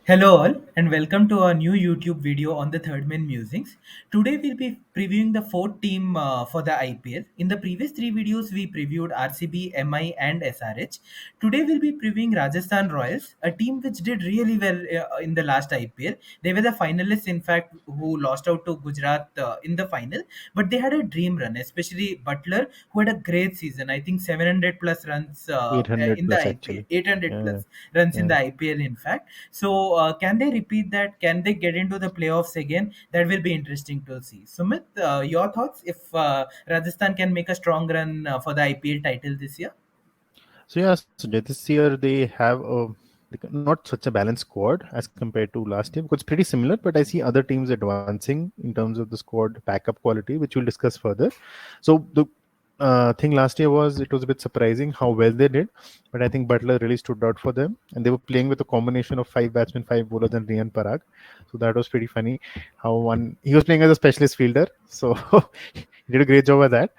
Hello all and welcome to our new YouTube video on the Third Man Musings. Today we'll be previewing the fourth team for the IPL. In the previous three videos we previewed RCB, MI and SRH. Today we'll be previewing Rajasthan Royals, a team which did really well in the last IPL. They were the finalists in fact who lost out to Gujarat in the final, but they had a dream run, especially Butler who had a great season. I think 700 plus runs 800 in the plus IPL, actually. 800 Yeah, plus runs in yeah. the IPL in fact. So, can they repeat that? Can they get into the playoffs again? That will be interesting to see. Sumit, your thoughts if Rajasthan can make a strong run for the IPL title this year? So yeah, so this year they have not such a balanced squad as compared to last year because it's pretty similar. But I see other teams advancing in terms of the squad backup quality, which we'll discuss further. So the thing last year was it was a bit surprising how well they did, but I think Butler really stood out for them, and they were playing with a combination of five batsmen, five bowlers, and Rian Parag. So that was pretty funny. How one he was playing as a specialist fielder, so he did a great job at that.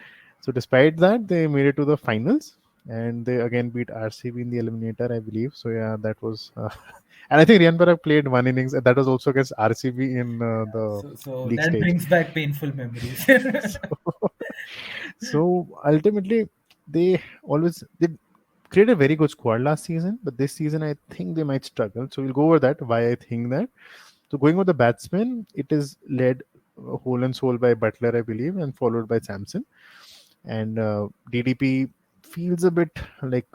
So despite that, they made it to the finals, and they again beat RCB in the eliminator, I believe. So yeah, that was, and I think Rian Parag played one innings, and that was also against RCB in the So league that stage. brings back painful memories. so, so ultimately, they always they created a very good squad last season, but this season I think they might struggle. So we'll go over that. Why I think that. So going with the batsman, it is led whole and soul by Butler, I believe, and followed by Samson. And DDP feels a bit like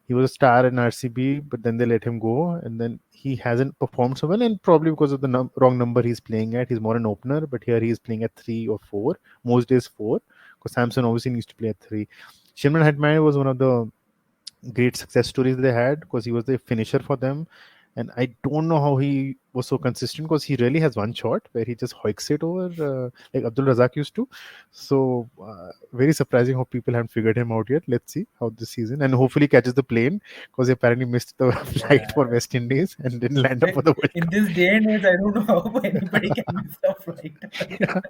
he was a star in RCB, but then they let him go, and then he hasn't performed so well, and probably because of the wrong number he's playing at. He's more an opener, but here he's playing at 3 or 4. Most days 4, because Samson obviously needs to play at 3. Shimron Hetmyer was one of the great success stories they had because he was the finisher for them. And I don't know how he was so consistent because he really has one shot where he just hoiks it over like Abdul Razak used to. So very surprising how people haven't figured him out yet. Let's see how this season and hopefully catches the plane because he apparently missed the flight for Yeah. West Indies and didn't land up for the World In Cup. this day and age, I don't know how anybody can miss a flight. Yeah,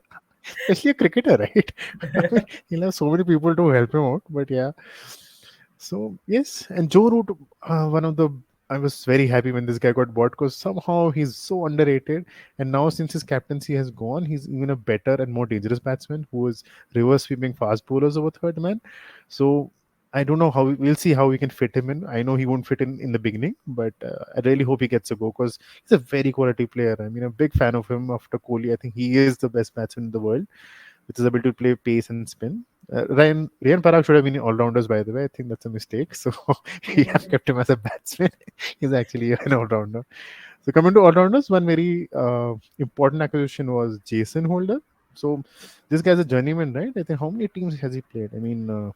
especially a cricketer, right? I mean, he'll have so many people to help him out, but yeah. So yes, and Joe Root, one of the I was very happy when this guy got bought because somehow he's so underrated, and now since his captaincy has gone, he's even a better and more dangerous batsman who is reverse sweeping fast bowlers over third man. So I don't know how we'll see how we can fit him in. I know he won't fit in the beginning, but I really hope he gets a go because he's a very quality player. I mean, a big fan of him after Kohli. I think he is the best batsman in the world with his ability to play pace and spin. Ryan Parag should have been all rounders, by the way. I think that's a mistake. So he have kept him as a batsman. He's actually an all rounder. So coming to all rounders, one very important acquisition was Jason Holder. So this guy's a journeyman, right? I think how many teams has he played? I mean,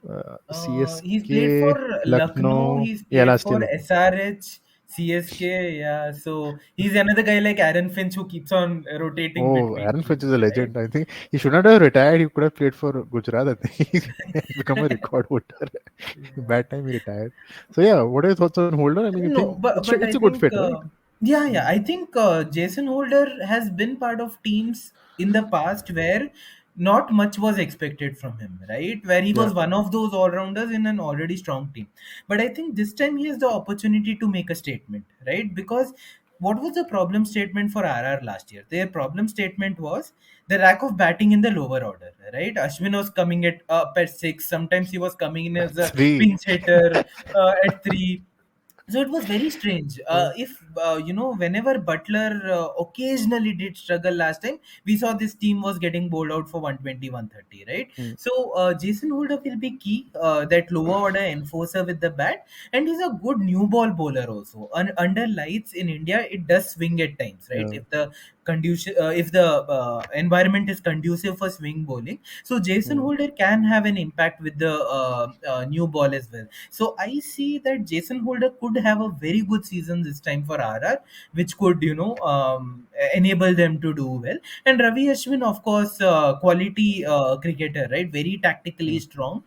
He's played for CSK, Lucknow. Lucknow. He's Yeah, played last year for Lucknow. SRH, CSK. Yeah, so he's another guy like Aaron Finch who keeps on rotating Oh, between Aaron Finch is teams, a right? legend. I think he should not have retired. He could have played for Gujarat. I think he has become a record holder. Bad time he retired. So yeah, what are your thoughts on Holder? I mean, you think No, but it's I a good think fit, right? yeah, Hmm. yeah. I think Jason Holder has been part of teams in the past where not much was expected from him, right? Where he Yeah. was one of those all rounders in an already strong team. But I think this time he has the opportunity to make a statement, right? Because what was the problem statement for RR last year? Their problem statement was the lack of batting in the lower order, right? Ashwin was coming up at 6. Sometimes he was coming in as a Three. pinch hitter at 3. So it was very strange. Yeah. If whenever Butler occasionally did struggle last time, we saw this team was getting bowled out for 120, 130, right? Hmm. So Jason Holder will be key, that lower order enforcer with the bat, and he's a good new ball bowler also. Under lights in India, it does swing at times, right? Yeah. If the environment is conducive for swing bowling, so Jason Hmm. Holder can have an impact with the new ball as well. So I see that Jason Holder could have a very good season this time for RR, which could enable them to do well. And Ravi Ashwin, of course, quality cricketer, right? Very tactically Hmm. strong.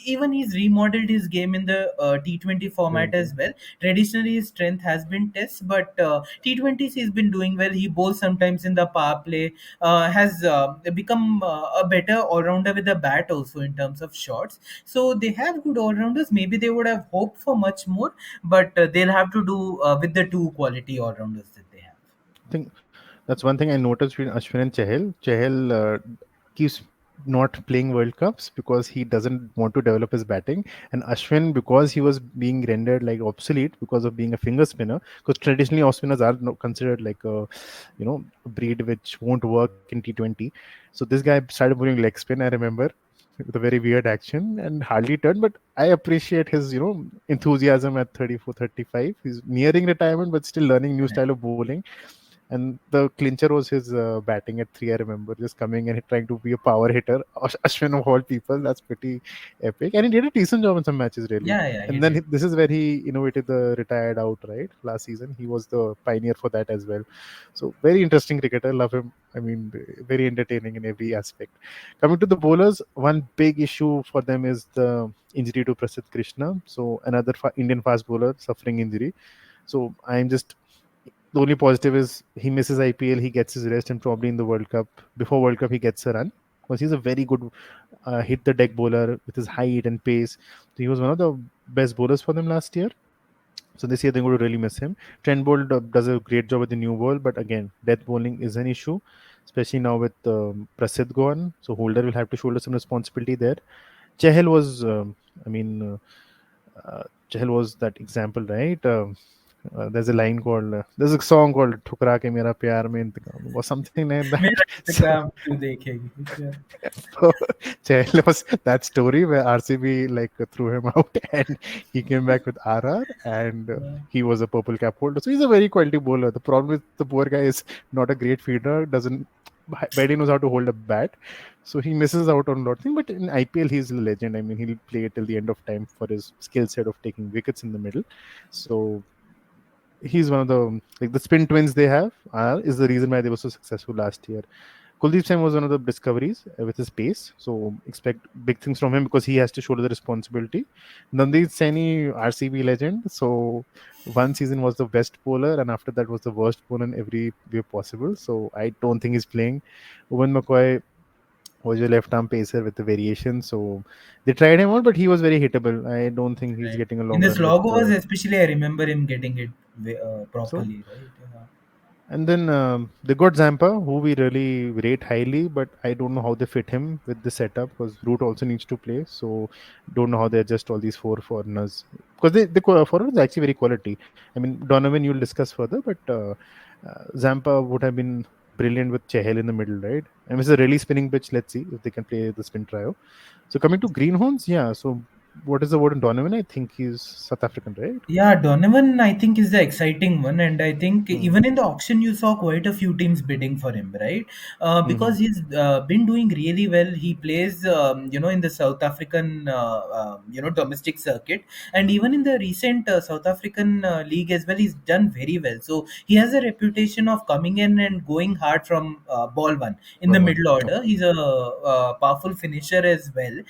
Even he's remodeled his game in the T20 format 20. as well. Traditionally, his strength has been Tests, but T20s he's been doing well well. He bowls sometimes in the power play. Has become a better all rounder with the bat also in terms of shots. So they have good all rounders. Maybe they would have hoped for much more, but they'll have to do with the two quality all rounders that they have. I think that's one thing I noticed between Ashwin and Chahel. Chahel keeps not playing World Cups because he doesn't want to develop his batting, and Ashwin, because he was being rendered like obsolete because of being a finger spinner. Because traditionally, off spinners are considered like a breed which won't work in T20. So this guy started bowling leg spin. I remember with a very weird action and hardly turned, but I appreciate his enthusiasm at 34, 35. He's nearing retirement but still learning new style of bowling. And the clincher was his batting at three. I remember just coming and trying to be a power hitter. Ashwin of all people, that's pretty epic. And he did a decent job in some matches, really. Yeah, yeah, he And then did. this is where he innovated the retired out, right? Last season, he was the pioneer for that as well. So very interesting cricketer. Love him. I mean, very entertaining in every aspect. Coming to the bowlers, one big issue for them is the injury to Prasidh Krishna. So another Indian fast bowler suffering injury. So I'm just the only positive is he misses IPL, he gets his rest, and probably in the World Cup, before World Cup, he gets a run because he's a very good hit the deck bowler with his height and pace. So he was one of the best bowlers for them last year. So this year they're going to really miss him. Trent Bolt does a great job with the new ball, but again, death bowling is an issue, especially now with Prasidh gone. So Holder will have to shoulder some responsibility there. Chahal was, I mean, Chahal was that example, right? There's a line called there's a song called "ठुकरा के मेरा प्यार में इंतकाम" or something like that. मेरा So, इंतकाम तू देखेगी. Yeah. so Chahal was that story where RCB like threw him out and he came back with RR and he was a purple cap holder. So he's a very quality bowler. The problem with the poor guy is not a great feeder. Doesn't barely knows how to hold a bat. So he misses out on a lot of things. But in IPL, he's a legend. I mean, he'll play till the end of time for his skill set of taking wickets in the middle. So he's one of the spin twins they have is the reason why they were so successful last year. Kuldeep Singh was one of the discoveries with his pace, so expect big things from him because he has to shoulder the responsibility. Nandit Saini, RCB legend, so one season was the best bowler, and after that was the worst bowler in every way possible. So I don't think he's playing. Owen McCoy was your left arm pacer with the variation, so they tried him out, but he was very hittable. I don't think he's Right. getting a In long the run with slog overs, especially, I remember him getting it so. properly, right? Yeah. And then they got Zampa, who we really rate highly, but I don't know how they fit him with the setup because Root also needs to play. So don't know how they adjust all these four foreigners because the foreigners are actually very quality. I mean, Donovan you'll discuss further, but Zampa would have been brilliant with Chahel in the middle, right? And it's a really spinning pitch. Let's see if they can play the spin trio. So coming to Greenhorns, yeah. So what is the word on Donovan? I think he's South African, right? Yeah, Donovan, I think, is the exciting one, and I think Hmm. even in the auction, you saw quite a few teams bidding for him, right? Hmm. Because he's been doing really well. He plays, in the South African, domestic circuit, and even in the recent South African league as well, he's done very well. So he has a reputation of coming in and going hard from ball one in the Well, one. middle order. Okay. He's a powerful finisher as well.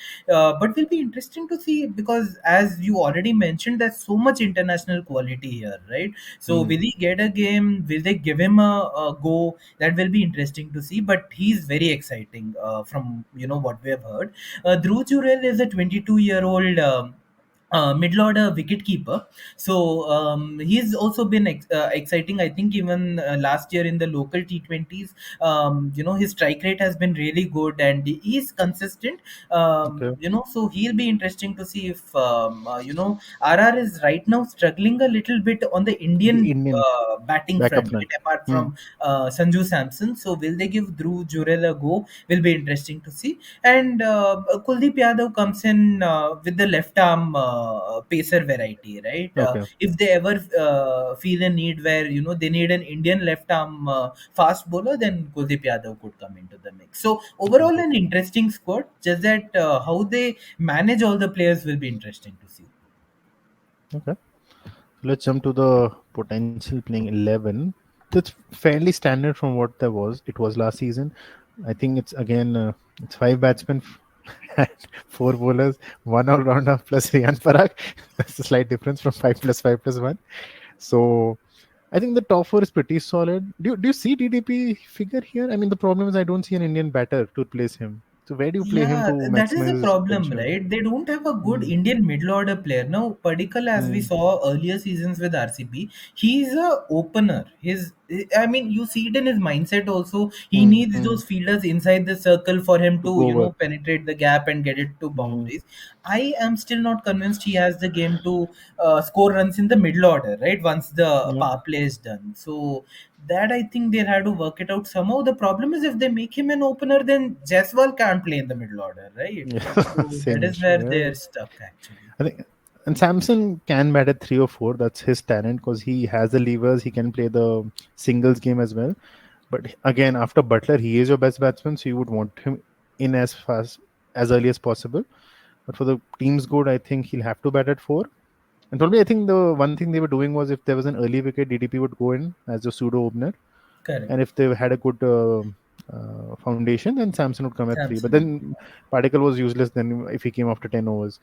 But will be interesting to see because, as you already mentioned, there's so much international quality here, right? So, Hmm. will he get a game? Will they give him a go? That will be interesting to see. But he's very exciting from what we have heard. Dhruv Jurel is a 22-year-old. Middle order wicket keeper, so he's also been exciting. I think even last year in the local T20s, his strike rate has been really good and he's consistent. Okay. So he'll be interesting to see if RR is right now struggling a little bit on the The Indian Indian batting backup front, front. right? Apart Hmm. from Sanju Samson, so will they give Dhruv Jurel a go? Will be interesting to see. And Kuldeep Yadav comes in with the left arm pacer variety, right? Okay. If they ever feel a need where they need an Indian left arm fast bowler, then Kuldeep Yadav could come into the mix. So overall, Okay. an interesting squad. Just that how they manage all the players will be interesting to see. Okay. Let's jump to the potential playing 11. That's fairly standard from what there was. It was last season. I think it's again it's five batsmen and four bowlers, one all rounder plus Riyan Parag. That's a slight difference from five plus one. So I think the top four is pretty solid. Do you see DDP figure here? I mean, the problem is I don't see an Indian batter to replace him. So where do you play him Yeah, to that is maximize the his problem, potential? right? They don't have a good Mm, Indian middle order player. Now, Padikkal, as we mm, saw earlier seasons with RCB, he's a opener. I mean, you see it in his mindset also. He needs mm. those fielders inside the circle for him To to, go over. penetrate the gap and get it to Mm, boundaries. I am still not convinced he has the game to score runs in the middle order, right? Once the yeah. power play is done. So that I think they'll have to work it out somehow. The problem is if they make him an opener, then Jaiswal can't play in the middle order, right? Yeah. So that Same is issue. where Yeah. they're stuck actually. I think, and Samson can bat at 3 or 4. That's his talent because he has the levers. He can play the singles game as well. But again, after Butler, he is your best batsman, so you would want him in as fast as early as possible. But for the team's good, I think he'll have to bat at 4. And probably, I think the one thing they were doing was if there was an early wicket, DDP would go in as a pseudo opener, Correct. and if they had a good foundation, then Samson would come at 3. But Samson. then Particle was useless. Then if he came after 10 overs,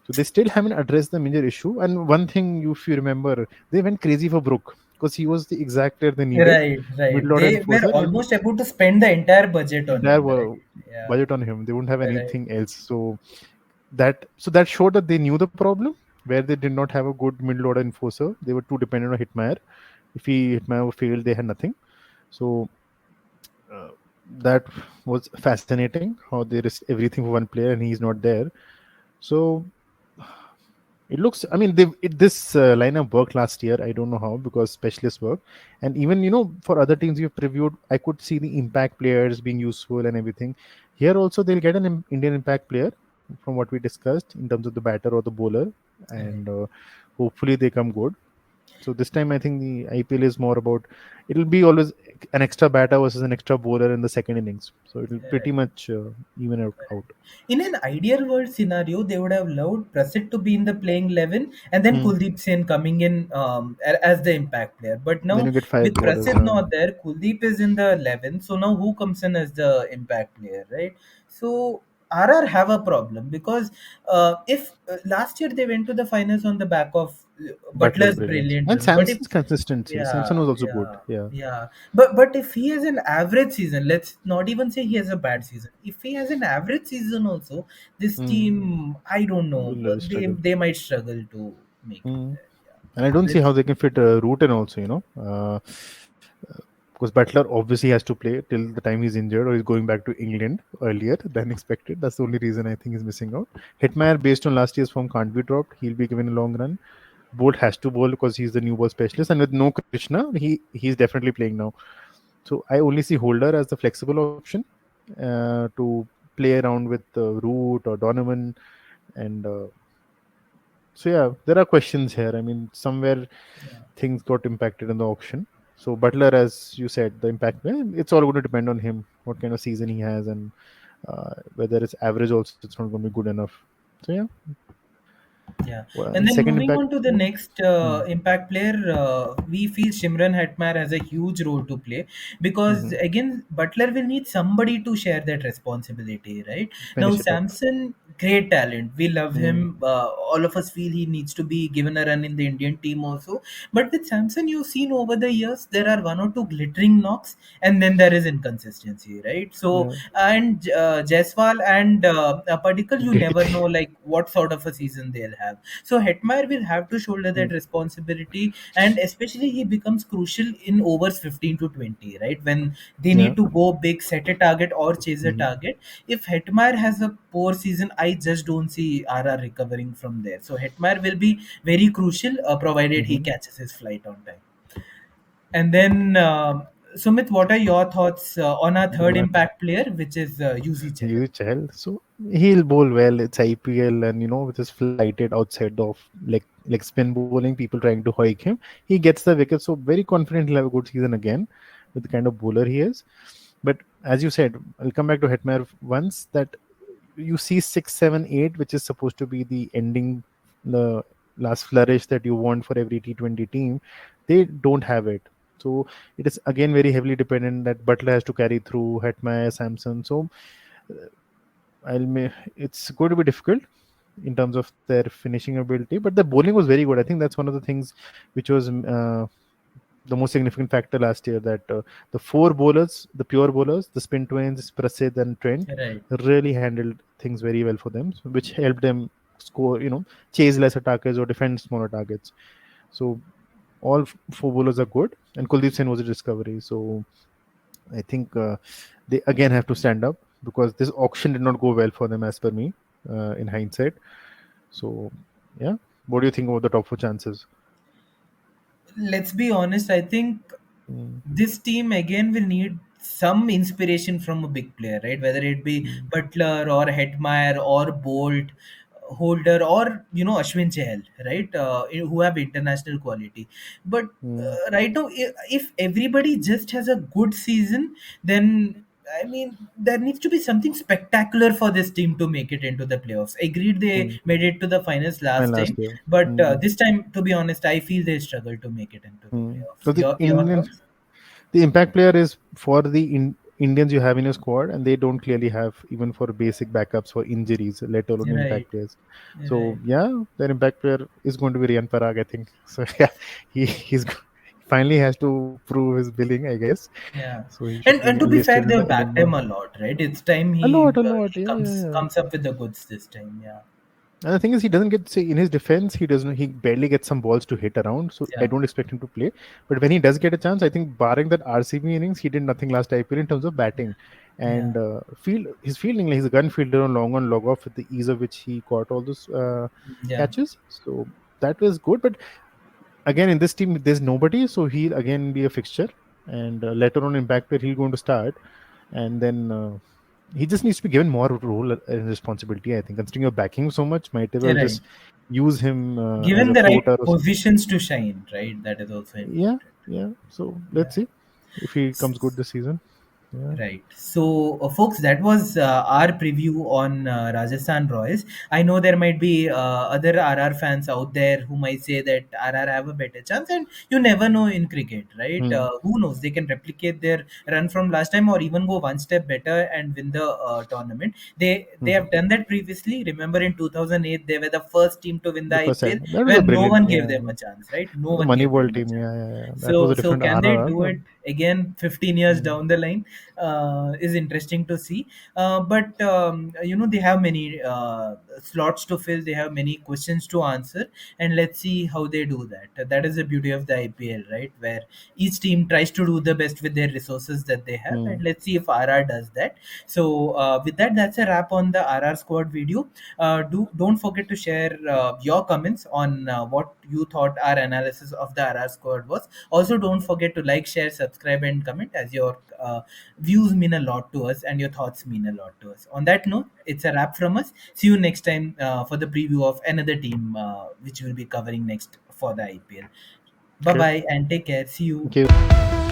so they still haven't addressed the major issue. And one thing, if you remember, they went crazy for Brook because he was the exact player they needed, Right, right. middle order They were enforcer, and almost about to spend the entire budget on entire him, right? Yeah. budget on him. They wouldn't have Right. anything else. So that showed that they knew the problem where they did not have a good middle order enforcer. They were too dependent on Hitmaier. If Hitmaier failed, they had nothing. So uh, that was fascinating how they risk everything for one player and he's not there. So it looks. I mean, this lineup worked last year. I don't know how because specialists work, and even for other teams you've previewed, I could see the impact players being useful and everything. Here also they'll get an Indian impact player from what we discussed in terms of the batter or the bowler, Correct. and hopefully they come good. So this time I think the IPL is more about it'll be always an extra batter versus an extra bowler in the second innings. So it'll pretty Right. much even out. In an ideal world scenario, they would have allowed Prasid to be in the playing 11 and then Hmm. Kuldeep Sen coming in as the impact player. But Then now, you get five with bowlers. Prasid not there, Kuldeep is in the 11. So now who comes in as the impact player, right? So RR have a problem because if last year they went to the finals on the back of Butler's Butler's brilliance brilliant and run. But if Samson's consistency. Samson yeah, was also good. yeah, Yeah. yeah. But if he has an average season, let's not even say he has a bad season. If he has an average season also, this Mm. team, I don't know, Will they struggle. they might struggle to make it Mm. there. Yeah. And I don't see Let's how they can fit Rutan also. Because Butler obviously has to play till the time he's injured or he's going back to England earlier than expected. That's the only reason I think he's missing out. Hitmaier, based on last year's form, can't be dropped. He'll be given a long run. Bolt has to bowl because he's the new ball specialist, and with no Krishna, he's definitely playing now. So I only see Holder as the flexible option to play around with Root or Donovan, and so yeah, there are questions here. I mean, somewhere yeah. things got impacted in the auction. So Butler, as you said, the impact it's all going to depend on him, what kind of season he has, and whether it's average also, it's not going to be good enough. So yeah, Yeah, well, and and then second moving impact on to the one. next Hmm. impact player, we feel Shimran Hetmar has a huge role to play because Mm-hmm. again Butler will need somebody to share that responsibility, right? Now Finish it off. Samson, great talent, we love Mm. him. All of us feel he needs to be given a run in the Indian team also. But with Samson, you've seen over the years there are one or two glittering knocks, and then there is inconsistency, right? So Yeah. and Jaiswal and Padikkal, you never know DDP. like what sort of a season they'll have. So Hetmeyer will have to shoulder that Mm. responsibility, and especially he becomes crucial in overs 15 to 20, right? When they Yeah. need to go big, set a target or chase a Mm-hmm. target. If Hetmeyer has a poor season, I just don't see RR recovering from there. So Hetmeyer will be very crucial, provided he Mm-hmm. catches his flight on time. And then, Sumit, what are your thoughts on our third impact player, which is UZ Chahal? You child. So he'll bowl well. It's IPL, and with his flighted outside of like spin bowling, people trying to hoik him. He gets the wicket. So very confident he'll have a good season again with the kind of bowler he is. But as you said, I'll come back to Hetmer once that you see 6, 7, 8, which is supposed to be the ending, the last flourish that you want for every T20 team. They don't have it. So it is again very heavily dependent that Butler has to carry through Hetmeyer, Samson. So it's going to be difficult in terms of their finishing ability, but the bowling was very good. I think that's one of the things which was the most significant factor last year, that the four bowlers, the pure bowlers, the spin twins, Prasid and Trent, Right. really handled things very well for them, which helped them score, chase lesser targets or defend smaller targets. So all four bowlers are good, and Kuldeep Sen was a discovery. So I think they again have to stand up, because this auction did not go well for them as per me, in hindsight. So yeah, what do you think about the top four chances? Let's be honest, I think Mm, this team again will need some inspiration from a big player, right? Whether it be mm, Butler or Hetmeyer or Bolt, Holder, or Ashwin Chahal, right? Who have international quality. But mm, right now, if everybody just has a good season, then I mean there needs to be something spectacular for this team to make it into the playoffs. Agreed, they mm. made it to the finals And last last time, year. but Mm, this time, to be honest, I feel they struggle to make it into the playoffs. So Your thoughts? the impact player is for the Indians you have in your squad, and they don't clearly have even for basic backups for injuries, let alone Right, impact players. So right. yeah, their impact player is going to be Riyan Parag, I think. So yeah, he finally has to prove his billing, I guess. Yeah, So he should and be to be fair, enlisted in the they've backed him 11 man. a lot, right? It's time A lot, he yeah, yeah, yeah. comes up with the goods this time. Yeah, And the thing is, he doesn't get, say, in his defense, he doesn't, he barely gets some balls to hit around. So I yeah, don't expect him to play. But when he does get a chance, I think barring that RCB innings, he did nothing last IPL in terms of batting yeah, and his fielding. Like, he's a gun fielder on, log off, with the ease of which he caught all those yeah. catches. So that was good. But again, in this team, there's nobody, so he'll again be a fixture. And later on in back where he'll going to start, and then he just needs to be given more role and responsibility. I think, considering you're backing so much, might as well Right. just use him as Given a the right floater or something. positions to shine, right? That is also Yeah, important. yeah. So let's Yeah. see if he comes good this season. Yeah. Right. So, folks, that was our preview on Rajasthan Royals. I know there might be other RR fans out there who might say that RR have a better chance, and you never know in cricket, right? Hmm. Who knows? They can replicate their run from last time, or even go one step better and win the tournament. They Hmm. have done that previously. Remember, in 2008, they were the first team to win the The first IPL, time, that was where a no brilliant. one gave them Yeah, a chance, right? No the one gave Moneyball them a team. chance. Yeah, yeah, yeah. That was So, a so different can they RRR. do it again 15 years Hmm. down the line? Is interesting to see. But they have many slots to fill. They have many questions to answer, and let's see how they do that. That is the beauty of the IPL, right? Where each team tries to do the best with their resources that they have, Hmm. and let's see if RR does that. So with that, that's a wrap on the RR squad video. Don't forget to share your comments on what you thought our analysis of the RR squad was. Also, don't forget to like, share, subscribe, and comment, as your views mean a lot to us and your thoughts mean a lot to us. On that note, it's a wrap from us. See you next time for the preview of another team which we'll be covering next for the IPL. Bye Okay. bye and take care. See you. Thank you.